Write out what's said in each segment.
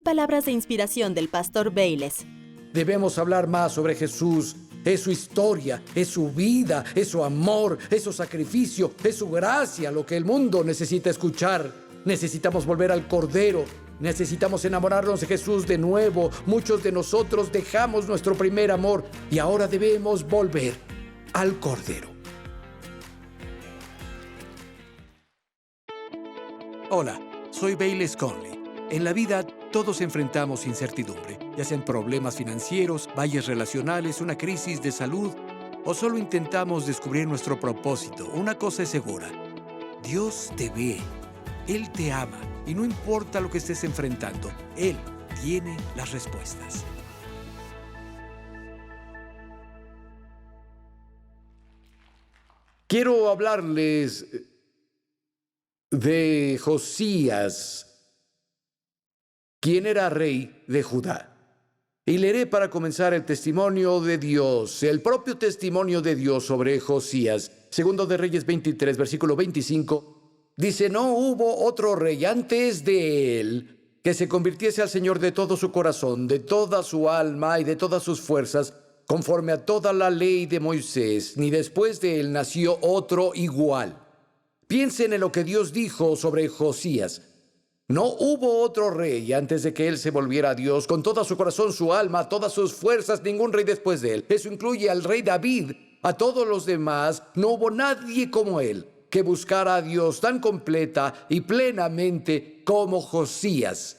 Palabras de inspiración del pastor Bayless. Debemos hablar más sobre Jesús. Es su historia, es su vida, es su amor, es su sacrificio, es su gracia lo que el mundo necesita escuchar. Necesitamos volver al Cordero. Necesitamos enamorarnos de Jesús de nuevo. Muchos de nosotros dejamos nuestro primer amor y ahora debemos volver al Cordero. Hola, soy Bayless Conley. En la vida todos enfrentamos incertidumbre, ya sean problemas financieros, valles relacionales, una crisis de salud, o solo intentamos descubrir nuestro propósito. Una cosa es segura: Dios te ve, Él te ama, y no importa lo que estés enfrentando, Él tiene las respuestas. Quiero hablarles de Josías, quien era rey de Judá. Y leeré para comenzar el testimonio de Dios, el propio testimonio de Dios sobre Josías. Segundo de Reyes 23, versículo 25, dice: no hubo otro rey antes de él que se convirtiese al Señor de todo su corazón, de toda su alma y de todas sus fuerzas, conforme a toda la ley de Moisés, ni después de él nació otro igual. Piensen en lo que Dios dijo sobre Josías. No hubo otro rey antes de que él se volviera a Dios, con todo su corazón, su alma, todas sus fuerzas, ningún rey después de él. Eso incluye al rey David. A todos los demás, no hubo nadie como él, que buscara a Dios tan completa y plenamente como Josías.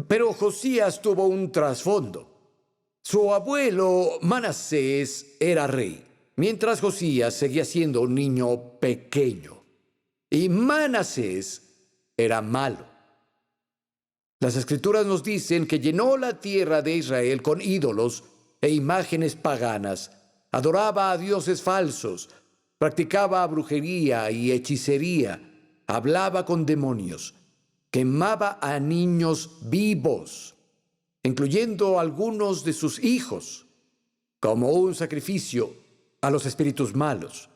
Pero Josías tuvo un trasfondo. Su abuelo Manasés era rey, mientras Josías seguía siendo un niño pequeño. Y Manasés era malo. Las Escrituras nos dicen que llenó la tierra de Israel con ídolos e imágenes paganas, adoraba a dioses falsos, practicaba brujería y hechicería, hablaba con demonios, quemaba a niños vivos, incluyendo algunos de sus hijos, como un sacrificio a los espíritus malos.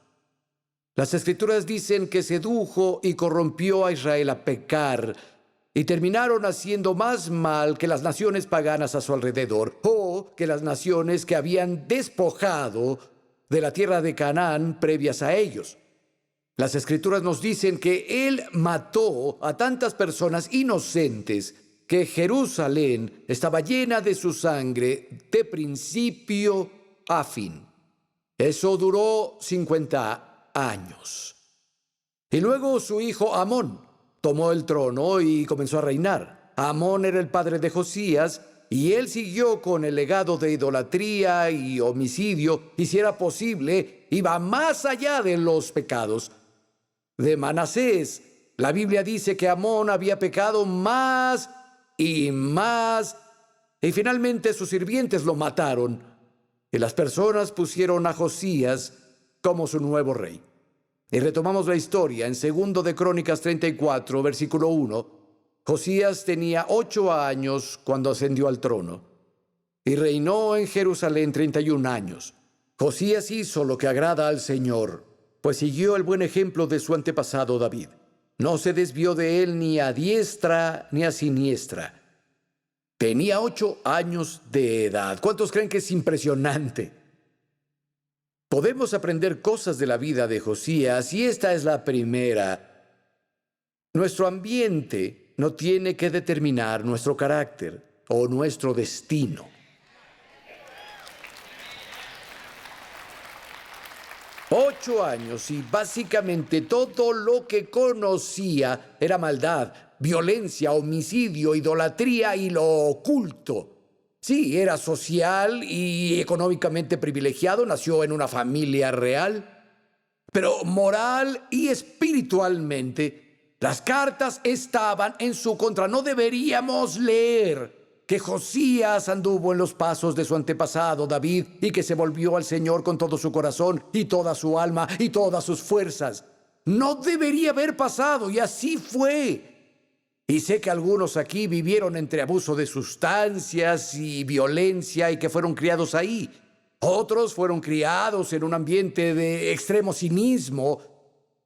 Las Escrituras dicen que sedujo y corrompió a Israel a pecar, y terminaron haciendo más mal que las naciones paganas a su alrededor, o que las naciones que habían despojado de la tierra de Canaán previas a ellos. Las Escrituras nos dicen que él mató a tantas personas inocentes que Jerusalén estaba llena de su sangre de principio a fin. Eso duró 50 años. Y luego su hijo Amón tomó el trono y comenzó a reinar. Amón era el padre de Josías, y él siguió con el legado de idolatría y homicidio, y si era posible, iba más allá de los pecados de Manasés. La Biblia dice que Amón había pecado más y más, y finalmente sus sirvientes lo mataron, y las personas pusieron a Josías como su nuevo rey. Y retomamos la historia en 2 de Crónicas 34, versículo 1. Josías tenía 8 años cuando ascendió al trono y reinó en Jerusalén 31 años. Josías hizo lo que agrada al Señor, pues siguió el buen ejemplo de su antepasado David. No se desvió de él ni a diestra ni a siniestra. Tenía 8 años de edad. ¿Cuántos creen que es impresionante? Podemos aprender cosas de la vida de Josías, y esta es la primera. Nuestro ambiente no tiene que determinar nuestro carácter o nuestro destino. Ocho años y básicamente todo lo que conocía era maldad, violencia, homicidio, idolatría y lo oculto. Sí, era social y económicamente privilegiado, nació en una familia real, pero moral y espiritualmente las cartas estaban en su contra. No deberíamos leer que Josías anduvo en los pasos de su antepasado David y que se volvió al Señor con todo su corazón y toda su alma y todas sus fuerzas. No debería haber pasado, y así fue. Y sé que algunos aquí vivieron entre abuso de sustancias y violencia y que fueron criados ahí. Otros fueron criados en un ambiente de extremo cinismo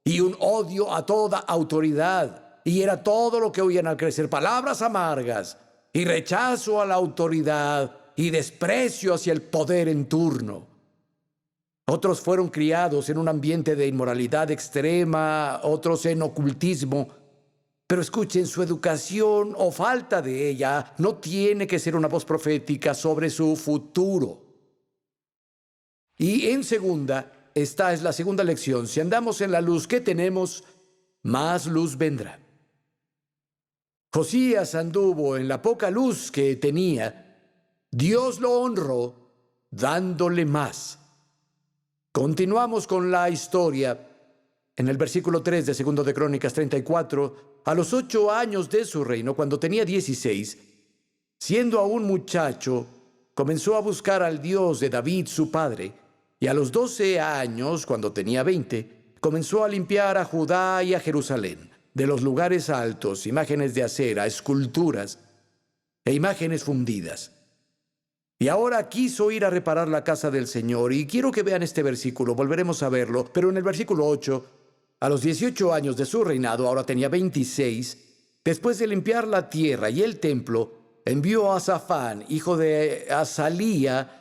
y un odio a toda autoridad. Y era todo lo que oían al crecer: palabras amargas, y rechazo a la autoridad y desprecio hacia el poder en turno. Otros fueron criados en un ambiente de inmoralidad extrema, otros en ocultismo. Pero escuchen, su educación o falta de ella no tiene que ser una voz profética sobre su futuro. Y en segunda, esta es la segunda lección: si andamos en la luz que tenemos, más luz vendrá. Josías anduvo en la poca luz que tenía. Dios lo honró dándole más. Continuamos con la historia. En el versículo 3 de 2 de Crónicas 34, a los 8 años de su reino, cuando tenía 16, siendo aún muchacho, comenzó a buscar al Dios de David su padre, y a los 12 años, cuando tenía 20, comenzó a limpiar a Judá y a Jerusalén, de los lugares altos, imágenes de acera, esculturas e imágenes fundidas. Y ahora quiso ir a reparar la casa del Señor. Y quiero que vean este versículo, volveremos a verlo, pero en el versículo 8, a los 18 años de su reinado, ahora tenía 26, después de limpiar la tierra y el templo, envió a Safán, hijo de Azalía,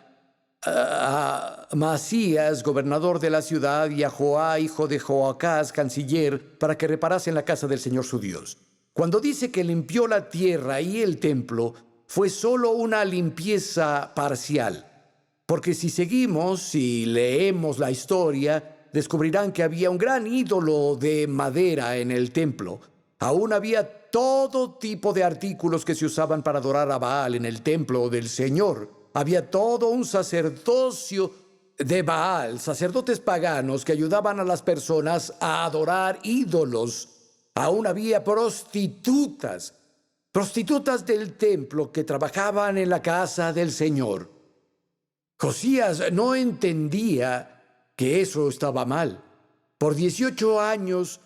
a Masías, gobernador de la ciudad, y a Joá, hijo de Joacás, canciller, para que reparasen la casa del Señor su Dios. Cuando dice que limpió la tierra y el templo, fue solo una limpieza parcial. Porque si seguimos y leemos la historia, descubrirán que había un gran ídolo de madera en el templo. Aún había todo tipo de artículos que se usaban para adorar a Baal en el templo del Señor. Había todo un sacerdocio de Baal, sacerdotes paganos que ayudaban a las personas a adorar ídolos. Aún había prostitutas del templo que trabajaban en la casa del Señor. Josías no entendía que eso estaba mal. Por 18 años,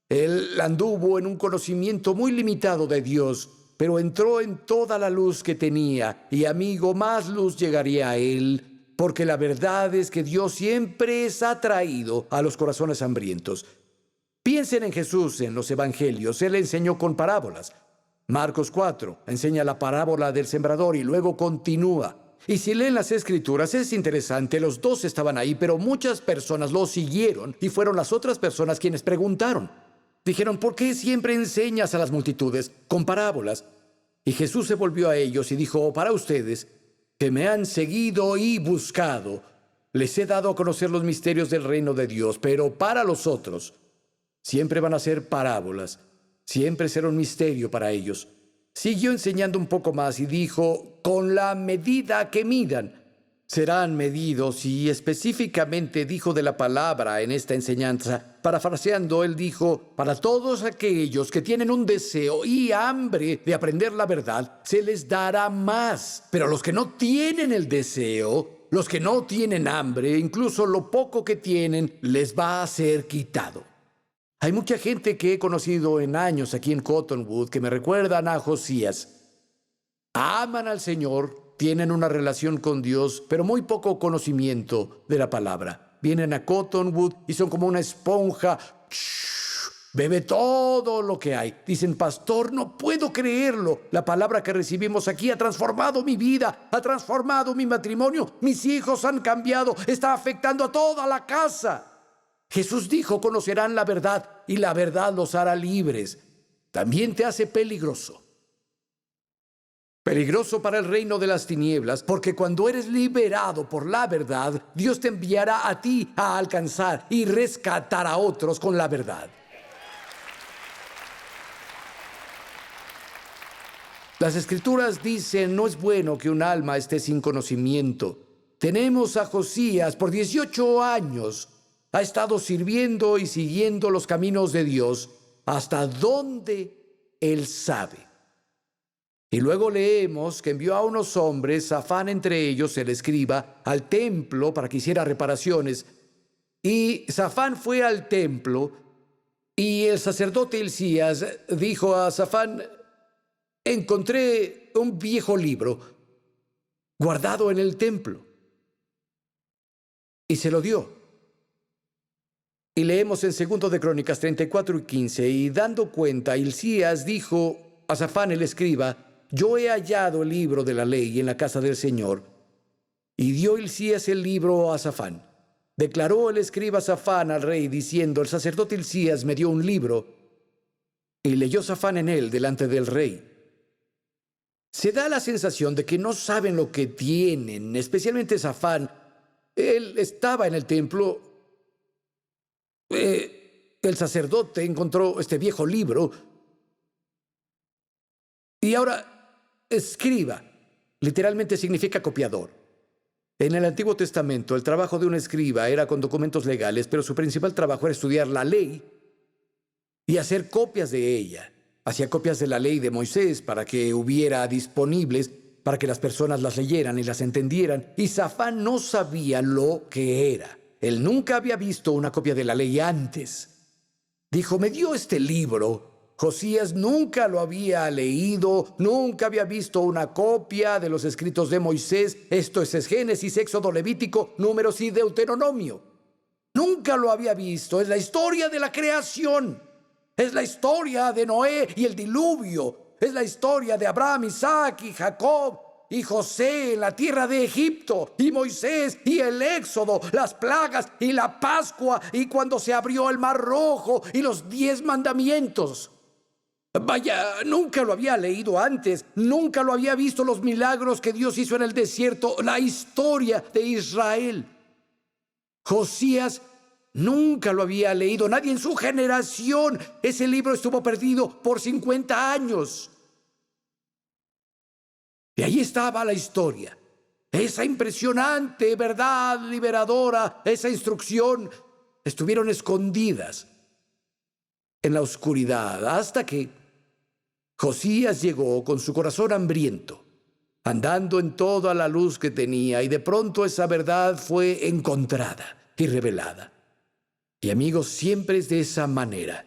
él anduvo en un conocimiento muy limitado de Dios, pero entró en toda la luz que tenía, y amigo, más luz llegaría a él, porque la verdad es que Dios siempre es atraído a los corazones hambrientos. Piensen en Jesús en los evangelios. Él enseñó con parábolas. Marcos 4 enseña la parábola del sembrador y luego continúa. Y si leen las Escrituras, es interesante, los dos estaban ahí, pero muchas personas lo siguieron y fueron las otras personas quienes preguntaron. Dijeron, ¿por qué siempre enseñas a las multitudes con parábolas? Y Jesús se volvió a ellos y dijo, para ustedes, que me han seguido y buscado, les he dado a conocer los misterios del reino de Dios, pero para los otros, siempre van a ser parábolas, siempre será un misterio para ellos. Siguió enseñando un poco más y dijo, con la medida que midan, serán medidos, y específicamente dijo de la palabra en esta enseñanza. Parafraseando, él dijo, para todos aquellos que tienen un deseo y hambre de aprender la verdad, se les dará más. Pero los que no tienen el deseo, los que no tienen hambre, incluso lo poco que tienen, les va a ser quitado. Hay mucha gente que he conocido en años aquí en Cottonwood que me recuerdan a Josías. Aman al Señor, tienen una relación con Dios, pero muy poco conocimiento de la palabra. Vienen a Cottonwood y son como una esponja. Bebe todo lo que hay. Dicen, pastor, no puedo creerlo. La palabra que recibimos aquí ha transformado mi vida, ha transformado mi matrimonio. Mis hijos han cambiado, está afectando a toda la casa. Jesús dijo, conocerán la verdad y la verdad los hará libres. También te hace peligroso. Peligroso para el reino de las tinieblas, porque cuando eres liberado por la verdad, Dios te enviará a ti a alcanzar y rescatar a otros con la verdad. Las Escrituras dicen, no es bueno que un alma esté sin conocimiento. Tenemos a Josías por 18 años. Ha estado sirviendo y siguiendo los caminos de Dios hasta donde Él sabe. Y luego leemos que envió a unos hombres, Safán entre ellos, el escriba, al templo para que hiciera reparaciones. Y Safán fue al templo y el sacerdote Hilcías dijo a Safán, encontré un viejo libro guardado en el templo. Y se lo dio. Y leemos en 2 de Crónicas 34 y 15, y dando cuenta, Hilcías dijo a Safán el escriba, yo he hallado el libro de la ley en la casa del Señor. Y dio Hilcías el libro a Safán. Declaró el escriba Safán al rey, diciendo: el sacerdote Hilcías me dio un libro. Y leyó Safán en él delante del rey. Se da la sensación de que no saben lo que tienen, especialmente Safán. Él estaba en el templo. El sacerdote encontró este viejo libro. Y ahora, escriba, literalmente significa copiador. En el Antiguo Testamento, el trabajo de un escriba era con documentos legales, pero su principal trabajo era estudiar la ley y hacer copias de ella. Hacía copias de la ley de Moisés para que hubiera disponibles, para que las personas las leyeran y las entendieran. Y Safán no sabía lo que era. Él nunca había visto una copia de la ley antes. Dijo: me dio este libro. Josías nunca lo había leído, nunca había visto una copia de los escritos de Moisés. Esto es Génesis, Éxodo, Levítico, Números y Deuteronomio. Nunca lo había visto. Es la historia de la creación. Es la historia de Noé y el diluvio. Es la historia de Abraham, Isaac y Jacob y José en la tierra de Egipto, y Moisés y el Éxodo, las plagas y la Pascua, y cuando se abrió el Mar Rojo y los 10 mandamientos. Vaya, nunca lo había leído antes, nunca lo había visto, los milagros que Dios hizo en el desierto, la historia de Israel. Josías nunca lo había leído, nadie en su generación. Ese libro estuvo perdido por 50 años. Y ahí estaba la historia, esa impresionante verdad liberadora, esa instrucción, estuvieron escondidas en la oscuridad hasta que Josías llegó con su corazón hambriento, andando en toda la luz que tenía, y de pronto esa verdad fue encontrada y revelada. Y amigos, siempre es de esa manera.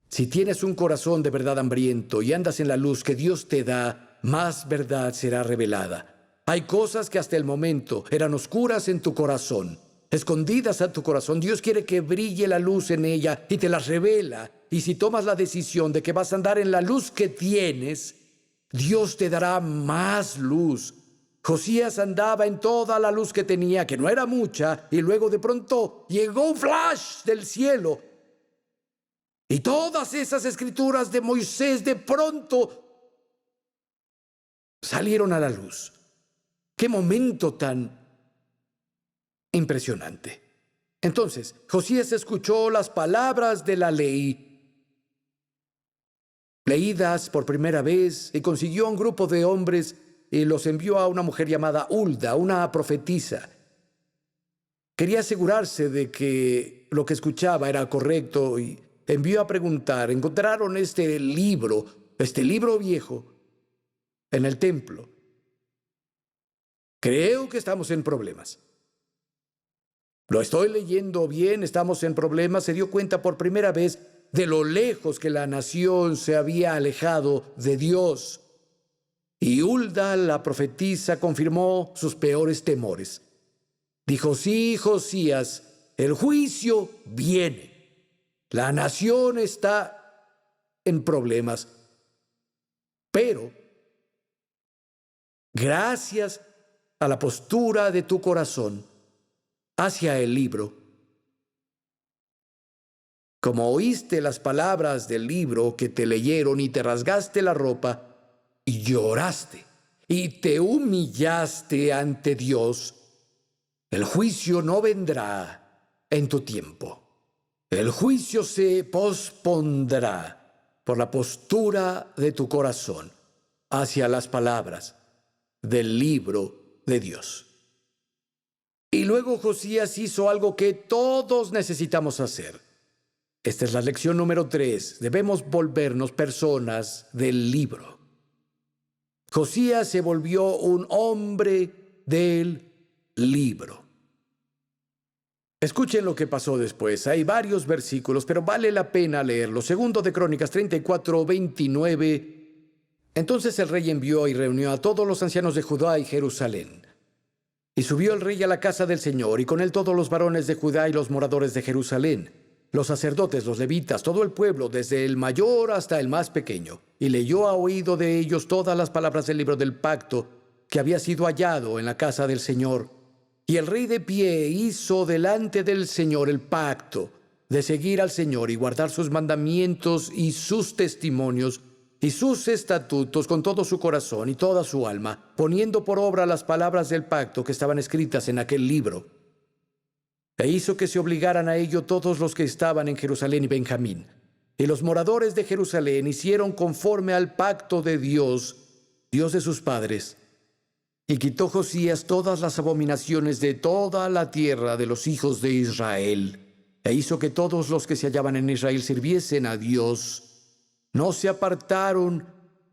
Si tienes un corazón de verdad hambriento y andas en la luz que Dios te da, más verdad será revelada. Hay cosas que hasta el momento eran oscuras en tu corazón, escondidas a tu corazón. Dios quiere que brille la luz en ella y te las revela. Y si tomas la decisión de que vas a andar en la luz que tienes, Dios te dará más luz. Josías andaba en toda la luz que tenía, que no era mucha, y luego de pronto llegó un flash del cielo. Y todas esas escrituras de Moisés de pronto salieron a la luz. ¡Qué momento tan impresionante! Entonces, Josías escuchó las palabras de la ley leídas por primera vez y consiguió a un grupo de hombres y los envió a una mujer llamada Hulda, una profetisa. Quería asegurarse de que lo que escuchaba era correcto y envió a preguntar. Encontraron este libro viejo, en el templo. Creo que estamos en problemas. Lo estoy leyendo bien, estamos en problemas. Se dio cuenta por primera vez de lo lejos que la nación se había alejado de Dios. Y Hulda, la profetisa, confirmó sus peores temores. Dijo: sí, Josías, el juicio viene. La nación está en problemas. Pero, gracias a la postura de tu corazón hacia el libro, como oíste las palabras del libro que te leyeron y te rasgaste la ropa y lloraste y te humillaste ante Dios, el juicio no vendrá en tu tiempo. El juicio se pospondrá por la postura de tu corazón hacia las palabras del libro de Dios. Y luego Josías hizo algo que todos necesitamos hacer. Esta es la lección número 3. Debemos volvernos personas del libro. Josías se volvió un hombre del libro. Escuchen lo que pasó después. Hay varios versículos, pero vale la pena leerlos. Segundo de Crónicas 34:29. Entonces el rey envió y reunió a todos los ancianos de Judá y Jerusalén. Y subió el rey a la casa del Señor, y con él todos los varones de Judá y los moradores de Jerusalén. los sacerdotes, los levitas, todo el pueblo, desde el mayor hasta el más pequeño, y leyó a oído de ellos todas las palabras del libro del pacto que había sido hallado en la casa del Señor. Y el rey de pie hizo delante del Señor el pacto de seguir al Señor y guardar sus mandamientos y sus testimonios y sus estatutos con todo su corazón y toda su alma, poniendo por obra las palabras del pacto que estaban escritas en aquel libro. E hizo que se obligaran a ello todos los que estaban en Jerusalén y Benjamín. Y los moradores de Jerusalén hicieron conforme al pacto de Dios, Dios de sus padres. Y quitó Josías todas las abominaciones de toda la tierra de los hijos de Israel. E hizo que todos los que se hallaban en Israel sirviesen a Dios. No se apartaron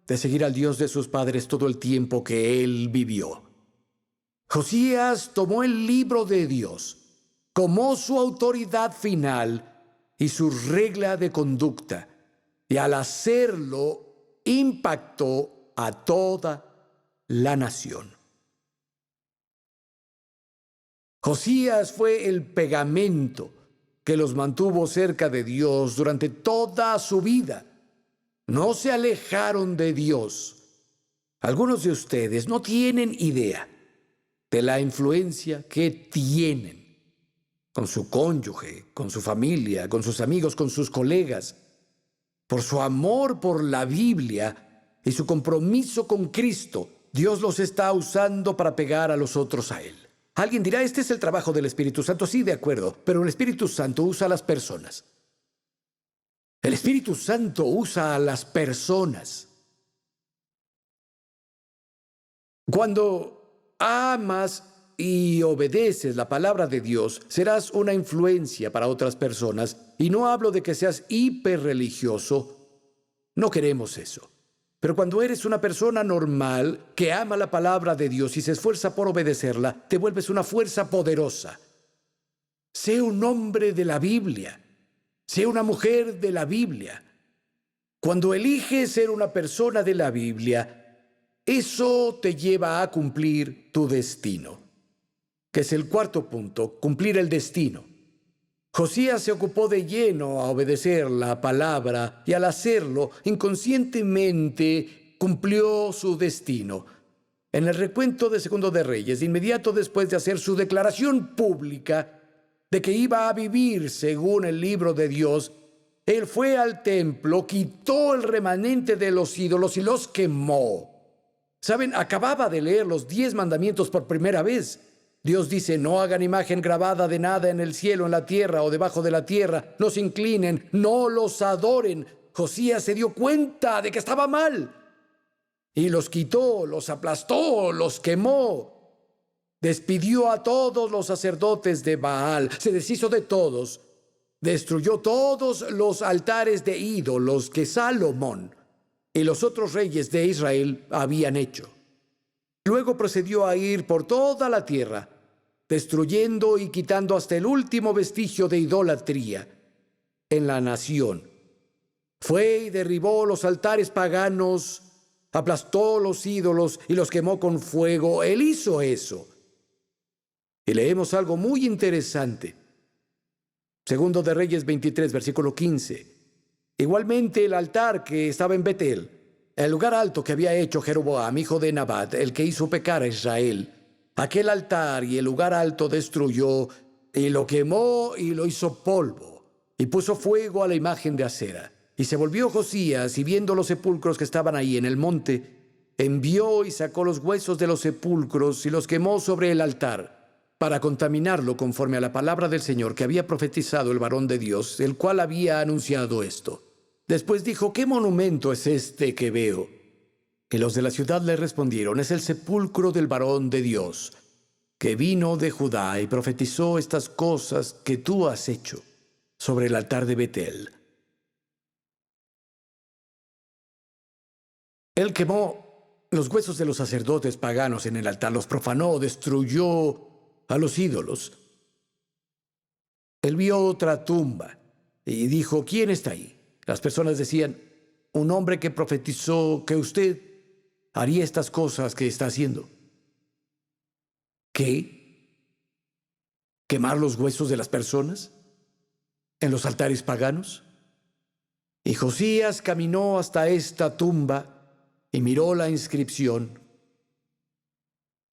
de seguir al Dios de sus padres todo el tiempo que él vivió. Josías tomó el libro de Dios como su autoridad final y su regla de conducta, y al hacerlo impactó a toda la nación. Josías fue el pegamento que los mantuvo cerca de Dios durante toda su vida. No se alejaron de Dios. Algunos de ustedes no tienen idea de la influencia que tienen con su cónyuge, con su familia, con sus amigos, con sus colegas, por su amor por la Biblia y su compromiso con Cristo. Dios los está usando para pegar a los otros a Él. Alguien dirá, este es el trabajo del Espíritu Santo. Sí, de acuerdo, pero el Espíritu Santo usa a las personas. El Espíritu Santo usa a las personas. Cuando amas y obedeces la palabra de Dios, serás una influencia para otras personas. Y no hablo de que seas hiperreligioso. No queremos eso. Pero cuando eres una persona normal que ama la palabra de Dios y se esfuerza por obedecerla, te vuelves una fuerza poderosa. Sé un hombre de la Biblia. Sé una mujer de la Biblia. Cuando eliges ser una persona de la Biblia, eso te lleva a cumplir tu destino, que es el cuarto punto, cumplir el destino. Josías se ocupó de lleno a obedecer la palabra y al hacerlo, inconscientemente cumplió su destino. En el recuento de Segundo de Reyes, de inmediato después de hacer su declaración pública de que iba a vivir según el libro de Dios, él fue al templo, quitó el remanente de los ídolos y los quemó. ¿Saben? Acababa de leer los 10 mandamientos por primera vez. Dios dice, no hagan imagen grabada de nada en el cielo, en la tierra o debajo de la tierra. No se inclinen, no los adoren. Josías se dio cuenta de que estaba mal. Y los quitó, los aplastó, los quemó. Despidió a todos los sacerdotes de Baal. Se deshizo de todos. Destruyó todos los altares de ídolos que Salomón y los otros reyes de Israel habían hecho. Luego procedió a ir por toda la tierra, destruyendo y quitando hasta el último vestigio de idolatría en la nación. Fue y derribó los altares paganos, aplastó los ídolos y los quemó con fuego. Él hizo eso. Y leemos algo muy interesante. Segundo de Reyes 23, versículo 15. Igualmente el altar que estaba en Betel, el lugar alto que había hecho Jeroboam, hijo de Nabat, el que hizo pecar a Israel, aquel altar y el lugar alto destruyó y lo quemó y lo hizo polvo y puso fuego a la imagen de acera. Y se volvió Josías y viendo los sepulcros que estaban ahí en el monte, envió y sacó los huesos de los sepulcros y los quemó sobre el altar para contaminarlo conforme a la palabra del Señor que había profetizado el varón de Dios, el cual había anunciado esto. Después dijo, ¿qué monumento es este que veo? Y los de la ciudad le respondieron, es el sepulcro del varón de Dios, que vino de Judá y profetizó estas cosas que tú has hecho sobre el altar de Betel. Él quemó los huesos de los sacerdotes paganos en el altar, los profanó, destruyó a los ídolos. Él vio otra tumba y dijo, ¿quién está ahí? Las personas decían, un hombre que profetizó que usted haría estas cosas que está haciendo. ¿Qué? ¿Quemar los huesos de las personas? en los altares paganos? Y Josías caminó hasta esta tumba y miró la inscripción.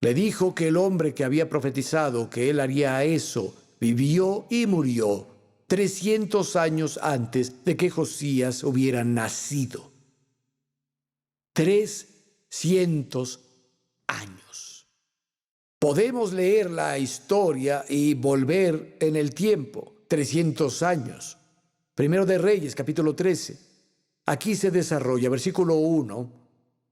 Le dijo que el hombre que había profetizado que él haría eso vivió y murió 300 años antes de que Josías hubiera nacido. 300 años. Podemos leer la historia y volver en el tiempo. 300 años. Primero de Reyes, capítulo 13. Aquí se desarrolla, versículo 1.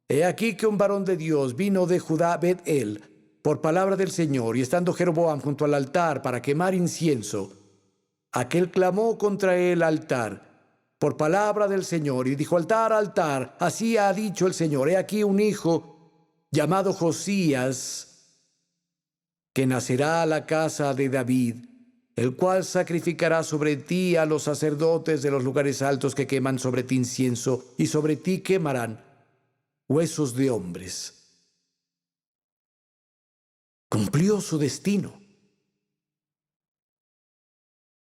He aquí que un varón de Dios vino de Judá a Bet-el por palabra del Señor, y estando Jeroboam junto al altar para quemar incienso, aquel clamó contra el altar por palabra del Señor, y dijo: altar, altar, así ha dicho el Señor, he aquí un hijo llamado Josías, que nacerá a la casa de David, el cual sacrificará sobre ti a los sacerdotes de los lugares altos que queman sobre ti incienso, y sobre ti quemarán huesos de hombres. Cumplió su destino.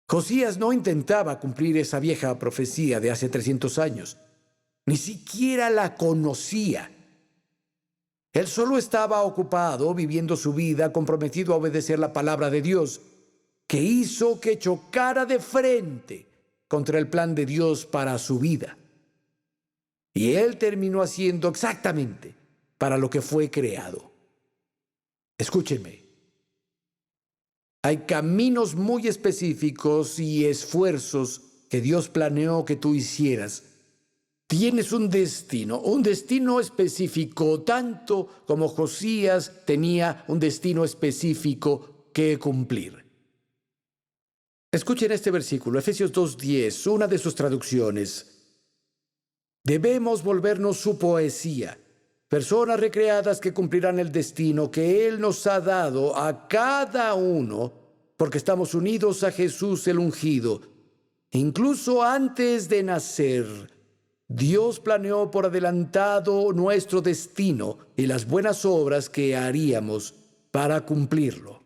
Josías no intentaba cumplir esa vieja profecía de hace 300 años. Ni siquiera la conocía. Él solo estaba ocupado viviendo su vida, comprometido a obedecer la palabra de Dios, que hizo que chocara de frente contra el plan de Dios para su vida. Y él terminó haciendo exactamente para lo que fue creado. Escúchenme. Hay caminos muy específicos y esfuerzos que Dios planeó que tú hicieras. Tienes un destino específico, tanto como Josías tenía un destino específico que cumplir. Escuchen este versículo, Efesios 2:10, una de sus traducciones. Debemos volvernos su poesía, personas recreadas que cumplirán el destino que Él nos ha dado a cada uno, porque estamos unidos a Jesús el ungido. Incluso antes de nacer, Dios planeó por adelantado nuestro destino y las buenas obras que haríamos para cumplirlo.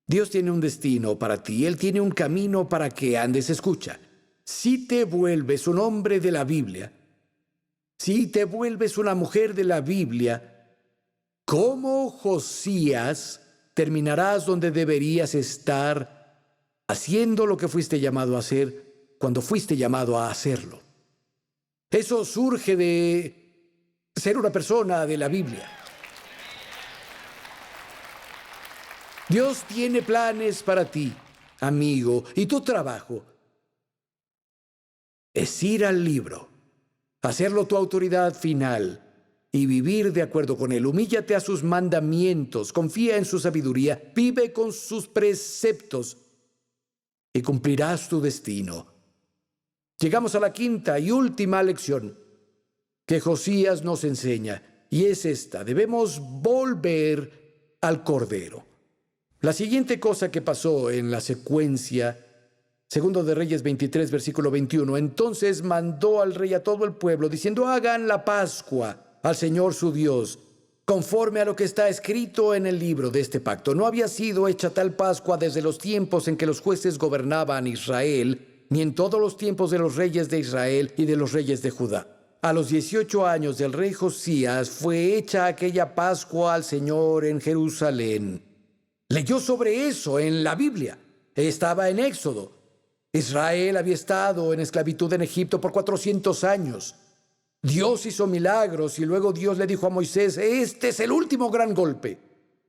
Dios tiene un destino para ti, Él tiene un camino para que andes. Escucha, si te vuelves un hombre de la Biblia, si te vuelves una mujer de la Biblia, como Josías, terminarás donde deberías estar, haciendo lo que fuiste llamado a hacer cuando fuiste llamado a hacerlo. Eso surge de ser una persona de la Biblia. Dios tiene planes para ti, amigo, y tu trabajo es ir al libro, hacerlo tu autoridad final y vivir de acuerdo con Él. Humíllate a sus mandamientos, confía en su sabiduría, vive con sus preceptos y cumplirás tu destino. Llegamos a la quinta y última lección que Josías nos enseña, y es esta: debemos volver al Cordero. La siguiente cosa que pasó en la secuencia, Segundo de Reyes 23, versículo 21, entonces mandó al rey a todo el pueblo, diciendo: hagan la Pascua al Señor su Dios, conforme a lo que está escrito en el libro de este pacto. No había sido hecha tal Pascua desde los tiempos en que los jueces gobernaban Israel, ni en todos los tiempos de los reyes de Israel y de los reyes de Judá. A los 18 años del rey Josías fue hecha aquella Pascua al Señor en Jerusalén. Leyó sobre eso en la Biblia. Estaba en Éxodo. Israel había estado en esclavitud en Egipto por 400 años. Dios hizo milagros y luego Dios le dijo a Moisés: este es el último gran golpe.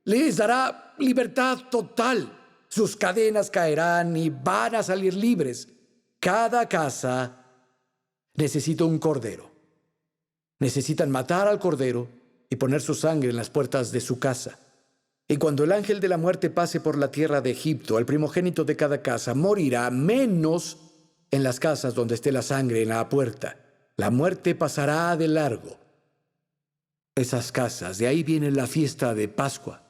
Les dará libertad total. Sus cadenas caerán y van a salir libres. Cada casa necesita un cordero. Necesitan matar al cordero y poner su sangre en las puertas de su casa. Y cuando el ángel de la muerte pase por la tierra de Egipto, el primogénito de cada casa morirá, menos en las casas donde esté la sangre en la puerta. La muerte pasará de largo. Esas casas, de ahí viene la fiesta de Pascua.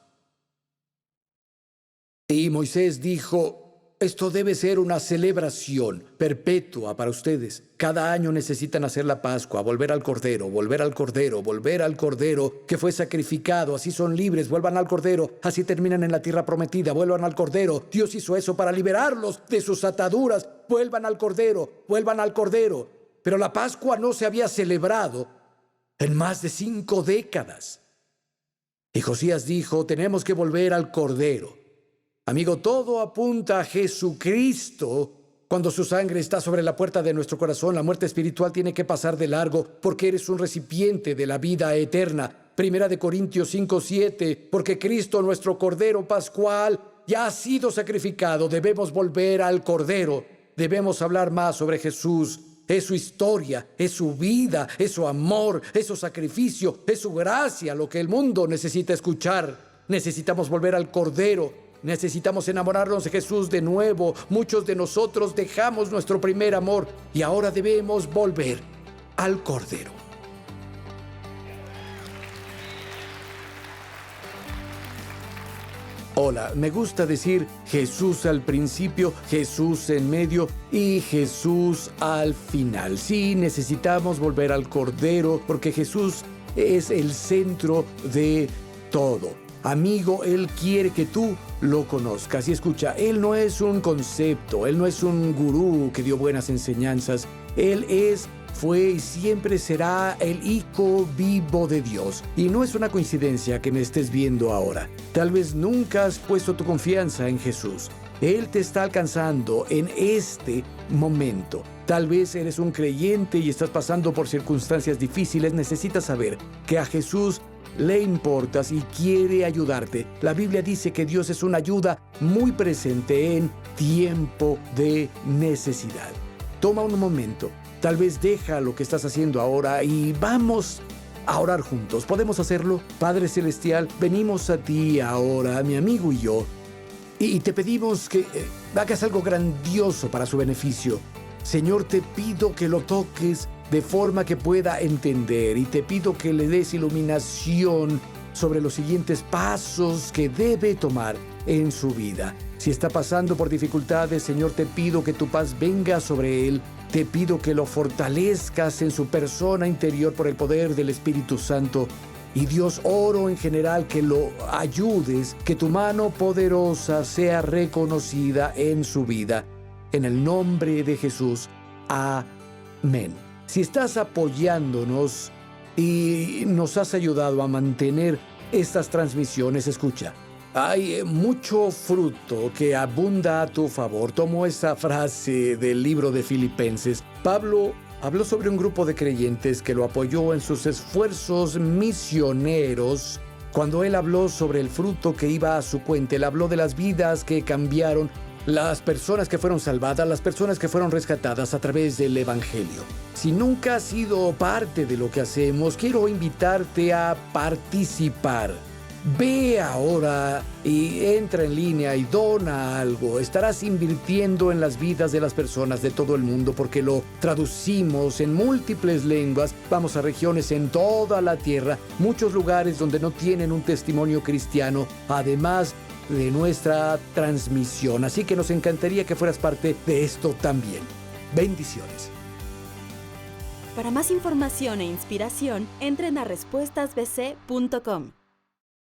Y Moisés dijo: Esto debe ser una celebración perpetua para ustedes. Cada año necesitan hacer la Pascua, volver al Cordero, volver al Cordero, volver al Cordero que fue sacrificado. Así son libres, vuelvan al Cordero. Así terminan en la tierra prometida, vuelvan al Cordero. Dios hizo eso para liberarlos de sus ataduras. Vuelvan al Cordero, vuelvan al Cordero. Pero la Pascua no se había celebrado en más de 5 décadas. Y Josías dijo, tenemos que volver al Cordero. Amigo, todo apunta a Jesucristo. Cuando su sangre está sobre la puerta de nuestro corazón, la muerte espiritual tiene que pasar de largo porque eres un recipiente de la vida eterna. Primera de Corintios 5:7, porque Cristo, nuestro Cordero Pascual, ya ha sido sacrificado. Debemos volver al Cordero. Debemos hablar más sobre Jesús. Es su historia, es su vida, es su amor, es su sacrificio, es su gracia, lo que el mundo necesita escuchar. Necesitamos volver al Cordero. Necesitamos enamorarnos de Jesús de nuevo. Muchos de nosotros dejamos nuestro primer amor y ahora debemos volver al Cordero. Hola, me gusta decir Jesús al principio, Jesús en medio y Jesús al final. Sí, necesitamos volver al Cordero porque Jesús es el centro de todo. Amigo, Él quiere que tú lo conozcas. Y escucha, Él no es un concepto, Él no es un gurú que dio buenas enseñanzas. Él fue y siempre será el Hijo vivo de Dios. Y no es una coincidencia que me estés viendo ahora. Tal vez nunca has puesto tu confianza en Jesús. Él te está alcanzando en este momento. Tal vez eres un creyente y estás pasando por circunstancias difíciles. Necesitas saber que a Jesús le importas y quiere ayudarte. La Biblia dice que Dios es una ayuda muy presente en tiempo de necesidad. Toma un momento, tal vez deja lo que estás haciendo ahora y vamos a orar juntos. ¿Podemos hacerlo? Padre Celestial, venimos a ti ahora, mi amigo y yo, y te pedimos que hagas algo grandioso para su beneficio. Señor, te pido que lo toques de forma que pueda entender y te pido que le des iluminación sobre los siguientes pasos que debe tomar en su vida. Si está pasando por dificultades, Señor, te pido que tu paz venga sobre él. Te pido que lo fortalezcas en su persona interior por el poder del Espíritu Santo. Y Dios, oro en general que lo ayudes, que tu mano poderosa sea reconocida en su vida. En el nombre de Jesús. Amén. Si estás apoyándonos y nos has ayudado a mantener estas transmisiones, escucha. Hay mucho fruto que abunda a tu favor. Tomo esa frase del libro de Filipenses. Pablo habló sobre un grupo de creyentes que lo apoyó en sus esfuerzos misioneros. Cuando él habló sobre el fruto que iba a su cuenta, él habló de las vidas que cambiaron, las personas que fueron salvadas, las personas que fueron rescatadas a través del Evangelio. Si nunca has sido parte de lo que hacemos, quiero invitarte a participar. Ve ahora y entra en línea y dona algo. Estarás invirtiendo en las vidas de las personas de todo el mundo porque lo traducimos en múltiples lenguas. Vamos a regiones en toda la tierra, muchos lugares donde no tienen un testimonio cristiano, además de nuestra transmisión. Así que nos encantaría que fueras parte de esto también. Bendiciones. Para más información e inspiración, entren a respuestasbc.com.